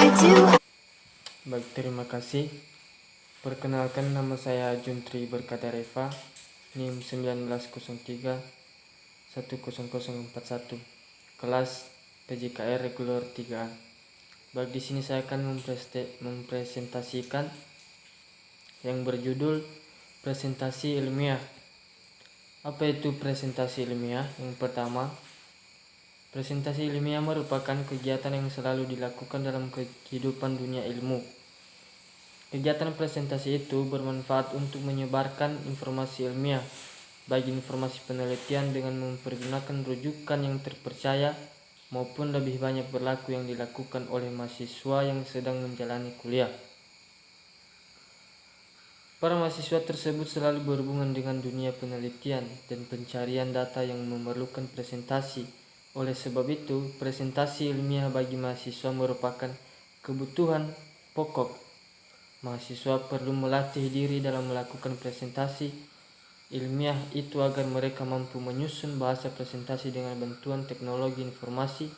Baik, terima kasih. Perkenalkan, nama saya Juntri Berkadareva, NIM 1903 10041, kelas PJKR Reguler 3A. Baik, di sini saya akan mempresentasikan yang berjudul presentasi ilmiah. Apa itu presentasi ilmiah? Yang pertama, presentasi ilmiah merupakan kegiatan yang selalu dilakukan dalam kehidupan dunia ilmu. Kegiatan presentasi itu bermanfaat untuk menyebarkan informasi ilmiah, baik informasi penelitian dengan mempergunakan rujukan yang terpercaya maupun lebih banyak berlaku yang dilakukan oleh mahasiswa yang sedang menjalani kuliah. Para mahasiswa tersebut selalu berhubungan dengan dunia penelitian dan pencarian data yang memerlukan presentasi. Oleh sebab itu, presentasi ilmiah bagi mahasiswa merupakan kebutuhan pokok. Mahasiswa perlu melatih diri dalam melakukan presentasi ilmiah itu agar mereka mampu menyusun bahasa presentasi dengan bantuan teknologi informasi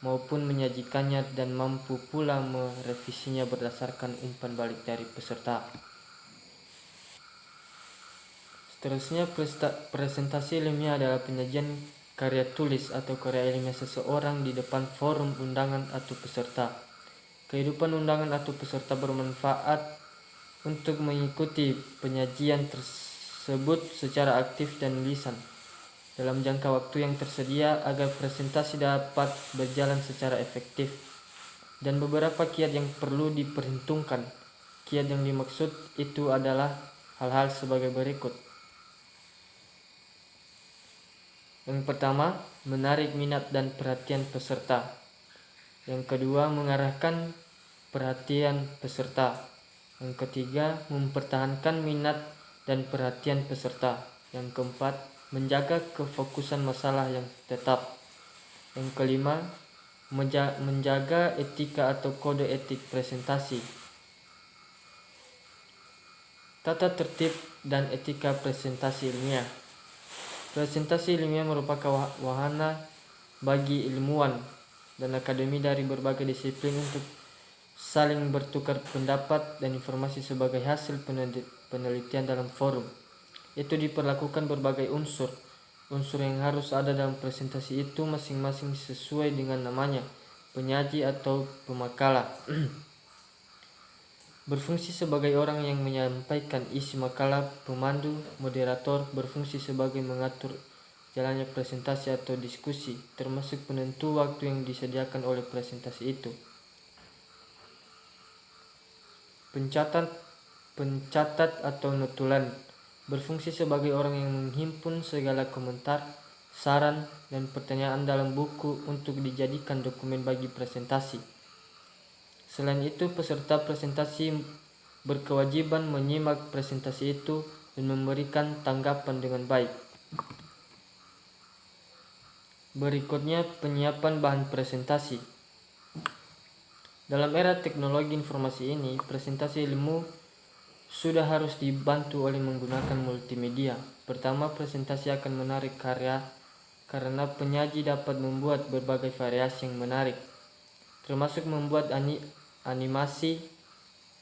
maupun menyajikannya dan mampu pula merevisinya berdasarkan umpan balik dari peserta. Seterusnya, presentasi ilmiah adalah penyajian karya tulis atau karya ilmiah seseorang di depan forum undangan atau peserta. Kehidupan undangan atau peserta bermanfaat untuk mengikuti penyajian tersebut secara aktif dan lisan dalam jangka waktu yang tersedia agar presentasi dapat berjalan secara efektif. Dan beberapa kiat yang perlu diperhitungkan. Kiat yang dimaksud itu adalah hal-hal sebagai berikut. Yang pertama, menarik minat dan perhatian peserta. Yang kedua, mengarahkan perhatian peserta. Yang ketiga, mempertahankan minat dan perhatian peserta. Yang keempat, menjaga kefokusan masalah yang tetap. Yang kelima, menjaga etika atau kode etik presentasi. Tata tertib dan etika presentasi ilmiah. Presentasi ilmiah merupakan wahana bagi ilmuwan dan akademi dari berbagai disiplin untuk saling bertukar pendapat dan informasi sebagai hasil penelitian dalam forum. Itu diperlakukan berbagai unsur. Unsur yang harus ada dalam presentasi itu masing-masing sesuai dengan namanya, penyaji atau pemakalah. Berfungsi sebagai orang yang menyampaikan isi makalah, pemandu, moderator, berfungsi sebagai mengatur jalannya presentasi atau diskusi, termasuk penentu waktu yang disediakan oleh presentasi itu. Pencatat atau notulen berfungsi sebagai orang yang menghimpun segala komentar, saran, dan pertanyaan dalam buku untuk dijadikan dokumen bagi presentasi. Selain itu, peserta presentasi berkewajiban menyimak presentasi itu dan memberikan tanggapan dengan baik. Berikutnya, penyiapan bahan presentasi. Dalam era teknologi informasi ini, presentasi ilmu sudah harus dibantu oleh menggunakan multimedia. Pertama, presentasi akan menarik karya karena penyaji dapat membuat berbagai variasi yang menarik, termasuk membuat animasi.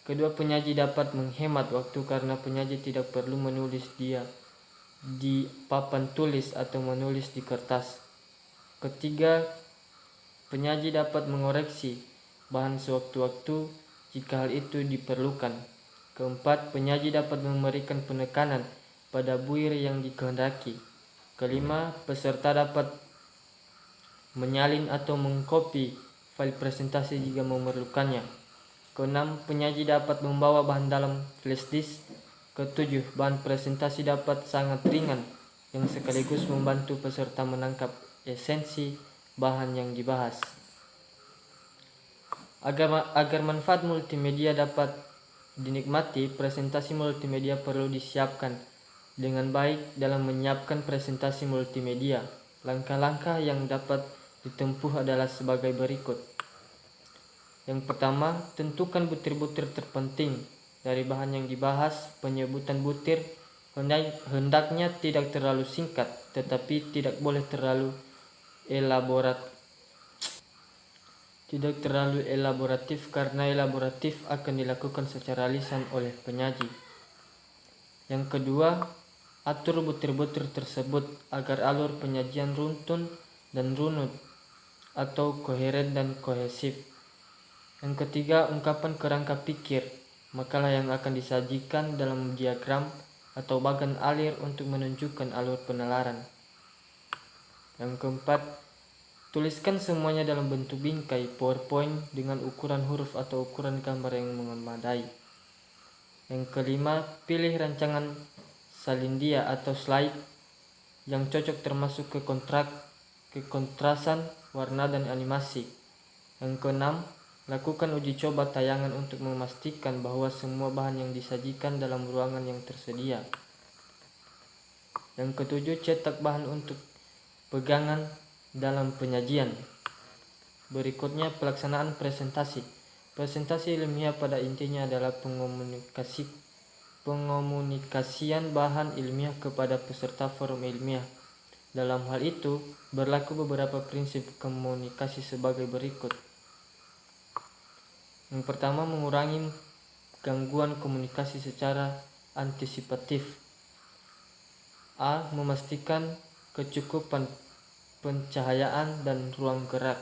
Kedua, penyaji dapat menghemat waktu karena penyaji tidak perlu menulis dia di papan tulis atau menulis di kertas. Ketiga, penyaji dapat mengoreksi bahan sewaktu-waktu jika hal itu diperlukan. Keempat, penyaji dapat memberikan penekanan pada buir yang dikehendaki. Kelima, peserta dapat menyalin atau mengcopy file presentasi jika memerlukannya. Keenam, penyaji dapat membawa bahan dalam flash disk. Ketujuh, bahan presentasi dapat sangat ringan yang sekaligus membantu peserta menangkap esensi bahan yang dibahas. Agar manfaat multimedia dapat dinikmati, presentasi multimedia perlu disiapkan dengan baik. Dalam menyiapkan presentasi multimedia, langkah-langkah yang dapat ditempuh adalah sebagai berikut. Yang pertama, tentukan butir-butir terpenting dari bahan yang dibahas. Penyebutan butir hendaknya tidak terlalu singkat, tetapi tidak boleh terlalu elaborat. tidak terlalu elaboratif karena elaboratif akan dilakukan secara lisan oleh penyaji. Yang kedua, atur butir-butir tersebut agar alur penyajian runtun dan runut atau koheren dan kohesif. Yang ketiga, ungkapan kerangka pikir makalah yang akan disajikan dalam diagram atau bagan alir untuk menunjukkan alur penalaran. Yang keempat, tuliskan semuanya dalam bentuk bingkai PowerPoint dengan ukuran huruf atau ukuran gambar yang memadai. Yang kelima, pilih rancangan salindia atau slide yang cocok termasuk kekontrasan, warna, dan animasi. Yang keenam, lakukan uji coba tayangan untuk memastikan bahwa semua bahan yang disajikan dalam ruangan yang tersedia. Yang ketujuh, cetak bahan untuk pegangan dalam penyajian. Berikutnya, pelaksanaan presentasi. Presentasi ilmiah pada intinya adalah pengomunikasian bahan ilmiah kepada peserta forum ilmiah. Dalam hal itu, berlaku beberapa prinsip komunikasi sebagai berikut. Yang pertama, mengurangi gangguan komunikasi secara antisipatif. A. Memastikan kecukupan pencahayaan dan ruang gerak.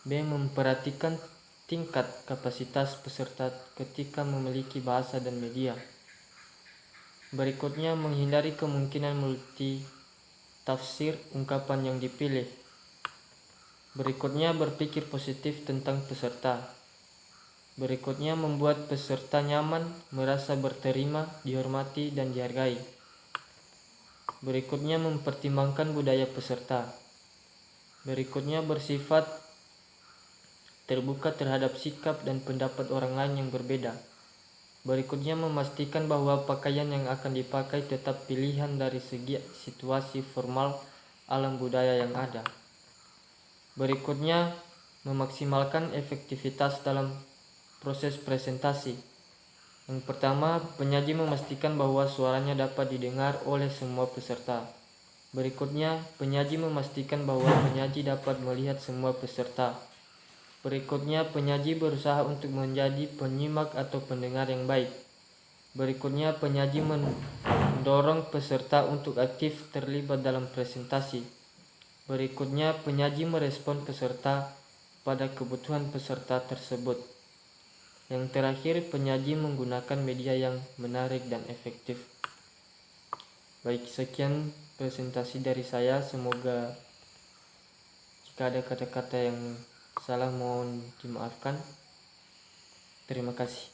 B. Memperhatikan tingkat kapasitas peserta ketika memiliki bahasa dan media. Berikutnya, menghindari kemungkinan multi tafsir ungkapan yang dipilih. Berikutnya, berpikir positif tentang peserta. Berikutnya, membuat peserta nyaman, merasa berterima, dihormati, dan dihargai. Berikutnya, mempertimbangkan budaya peserta. Berikutnya, bersifat terbuka terhadap sikap dan pendapat orang lain yang berbeda. Berikutnya, memastikan bahwa pakaian yang akan dipakai tetap pilihan dari segi situasi formal alam budaya yang ada. Berikutnya, memaksimalkan efektivitas dalam proses presentasi. Yang pertama, penyaji memastikan bahwa suaranya dapat didengar oleh semua peserta. Berikutnya, penyaji memastikan bahwa penyaji dapat melihat semua peserta. Berikutnya, penyaji berusaha untuk menjadi penyimak atau pendengar yang baik. Berikutnya, penyaji mendorong peserta untuk aktif terlibat dalam presentasi. Berikutnya, penyaji merespon peserta pada kebutuhan peserta tersebut. Yang terakhir, penyaji menggunakan media yang menarik dan efektif. Baik, sekian presentasi dari saya. Semoga jika ada kata-kata yang salah mohon dimaafkan. Terima kasih.